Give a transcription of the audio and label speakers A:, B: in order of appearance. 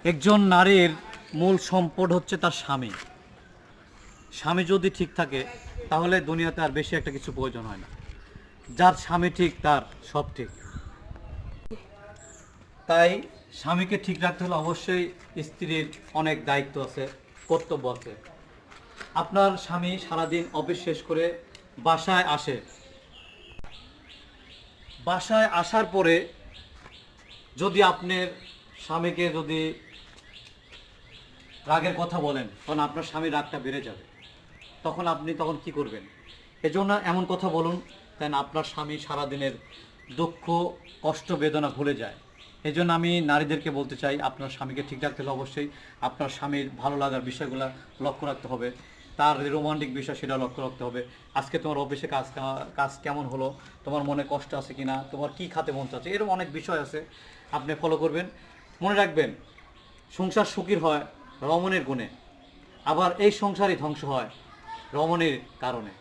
A: একজন নারীর মূল সম্পদ হচ্ছে তার স্বামী। স্বামী যদি ঠিক থাকে তাহলে দুনিয়াতে আর বেশি একটা কিছু প্রয়োজন হয় না। যার স্বামী ঠিক তার সব ঠিক। তাই স্বামীকে ঠিক রাখতে হলে অবশ্যই স্ত্রীর অনেক দায়িত্ব আছে, কর্তব্য আছে। আপনার স্বামী সারাদিন অফিস শেষ করে বাসায় আসে, বাসায় আসার পরে যদি আপনার স্বামীকে যদি রাগের কথা বলেন, তখন আপনার স্বামীর রাগটা বেড়ে যাবে। তখন আপনি কি করবেন? এজন্য এমন কথা বলুন যেন আপনার স্বামী সারাদিনের দুঃখ, কষ্ট, বেদনা ভুলে যায়। এই জন্য আমি নারীদেরকে বলতে চাই, আপনার স্বামীকে ঠিক রাখতে হলে অবশ্যই আপনার স্বামীর ভালো লাগার বিষয়গুলো লক্ষ্য রাখতে হবে। তার রোমান্টিক বিষয় সেটা লক্ষ্য রাখতে হবে। আজকে তোমার অফিসে কাজ কেমন হলো, তোমার মনে কষ্ট আছে কিনা, তোমার কি খাতে মন চাচ্ছে, এরকম অনেক বিষয় আছে, আপনি ফলো করবেন। মনে রাখবেন, সংসার সুখীর হয় রমণীর গুণে, আবার এই সংসারই ধ্বংস হয় রমণীর কারণে।